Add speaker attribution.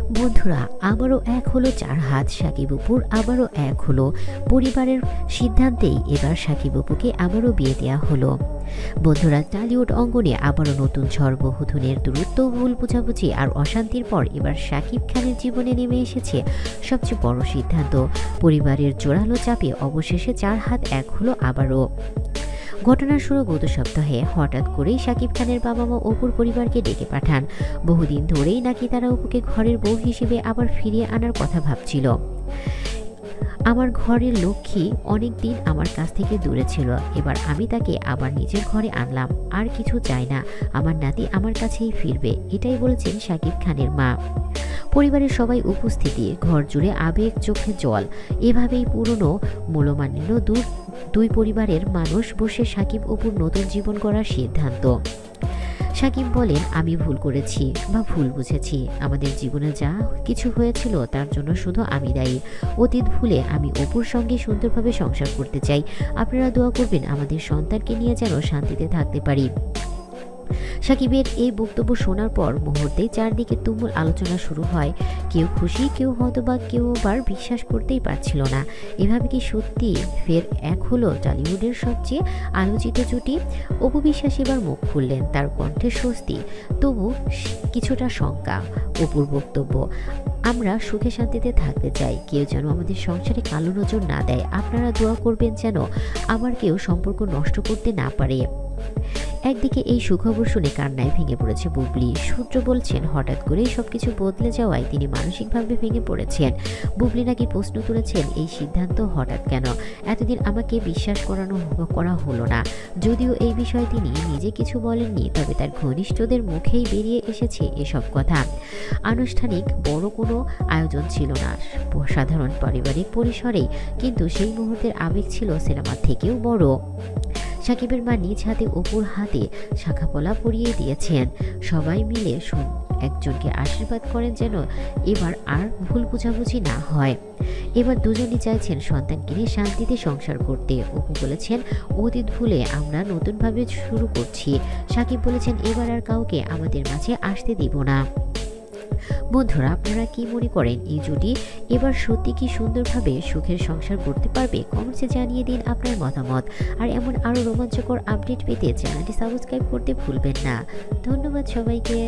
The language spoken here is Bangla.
Speaker 1: বন্ধুরা, আবারও এক হলো চার হাত সাকিব অপুর, আবারও এক হলো পরিবারের সিদ্ধান্তেই এবার সাকিব অপুকে আবারও বিয়ে দেওয়া হলো। বন্ধুরা, টলিউড অঙ্গনে আবারও নতুন ঝড়, বহুদিনের দূরত্ব, ভুল বোঝাবুঝি আর অশান্তির পর এবার শাকিব খানের জীবনে নেমে এসেছে সবচেয়ে বড় সিদ্ধান্ত। পরিবারের জোরালো চাপে অবশেষে চার হাত এক হলো আবারও। ঘটনার শুরু গত সপ্তাহে হঠাৎ করেই শাকিব খানের বাবা মা অপুর পরিবারকে ডেকে পাঠান। বহুদিন ধরেই নাকি তারা অপুকে ঘরের বউ হিসেবে আবার ফিরিয়ে আনার কথা ভাবছিল। আমার ঘরের লক্ষ্মী অনেক দিন আমার কাছ থেকে দূরে ছিল, এবার আমি তাকে আবার নিজের ঘরে আনলাম। আর কিছু চাই না, আমার নাতি আমার কাছেই ফিরবে, এটাই বলেছেন শাকিব খানের মা। পরিবারের সবাই উপস্থিতি, ঘর জুড়ে আবেগ, চোখে জল। এভাবেই পুরনো মূল্যমান্য দুই পরিবারের মানুষ বসে শাকিব অপুর নতুন জীবন গড়ার সিদ্ধান্ত। শাকিব বলেন, আমি ভুল করেছি বা ভুল বুঝেছি। আমাদের জীবনে যা কিছু হয়েছিল তার জন্য শুধু আমি দায়ী। অতীত ভুলে আমি অপুর সঙ্গে সুন্দরভাবে সংসার করতে চাই। আপনারা দোয়া করবেন আমাদের সন্তানকে নিয়ে যেন শান্তিতে থাকতে পারি। শাকিবের এই বক্তব্য শোনার পর মুহূর্তেই চারদিকে তুমুল আলোচনা শুরু হয়। কেউ খুশি, কেউ হতবাক, কেউ আবার বিশ্বাস করতেই পারছিল না। এভাবে কি সত্যি ফের এক হলো টলিউডের সবচেয়ে আলোচিত জুটি? অপু বিশ্বাস এবার মুখ খুললেন, তার কণ্ঠে স্বস্তি, তবু কিছুটা শঙ্কা। অপুর বক্তব্য, আমরা সুখে শান্তিতে থাকতে চাই, কেউ যেন আমাদের সংসারে কালো নজর না দেয়। আপনারা দোয়া করবেন যেন আমার কেউ সম্পর্ক নষ্ট করতে না পারে। একদিকে এই সুখবর শুনে কান্নায় ভেঙে পড়েছে বুবলি। সূত্র বলছেন, হঠাৎ করেই সবকিছু বদলে যাওয়ায় তিনি মানসিকভাবে ভেঙে পড়েছেন। বুবলি নাকি প্রশ্ন তুলেছেন, এই সিদ্ধান্ত হঠাৎ কেন? এতদিন আমাকে বিশ্বাস করা হলো না। যদিও এই বিষয়ে তিনি নিজে কিছু বলেননি, তবে তার ঘনিষ্ঠদের মুখেই বেরিয়ে এসেছে এসব কথা। আনুষ্ঠানিক বড় কোনো আয়োজন ছিল না, সাধারণ পারিবারিক পরিসরেই, কিন্তু সেই মুহূর্তের আবেগ ছিল সিনেমার থেকেও বড়। সাকিবের মা নিজ হাতে অপুর হাতে শাখাপলা পরিয়ে দিয়েছেন। সবাই মিলে একজনকে আশীর্বাদ করেন যেন এবার আর ভুল বোঝাবুঝি না হয়। এবার দুজনই চাইছেন সন্তানকে নিয়ে শান্তিতে সংসার করতে। অপু বলেছেন, অতীত ভুলে আমরা নতুনভাবে শুরু করছি। সাকিব বলেছেন, এবার আর কাউকে আমাদের মাঝে আসতে দিব না। বন্ধুরা, আপনারা কি মনে করেন এই জুটি এবার সত্যি কি সুন্দরভাবে সুখের সংসার করতে পারবে? কমেন্টসে জানিয়ে দিন আপনার মতামত। আর এমন আরও রোমাঞ্চকর আপডেট পেতে চ্যানেলটি সাবস্ক্রাইব করতে ভুলবেন না। ধন্যবাদ সবাইকে।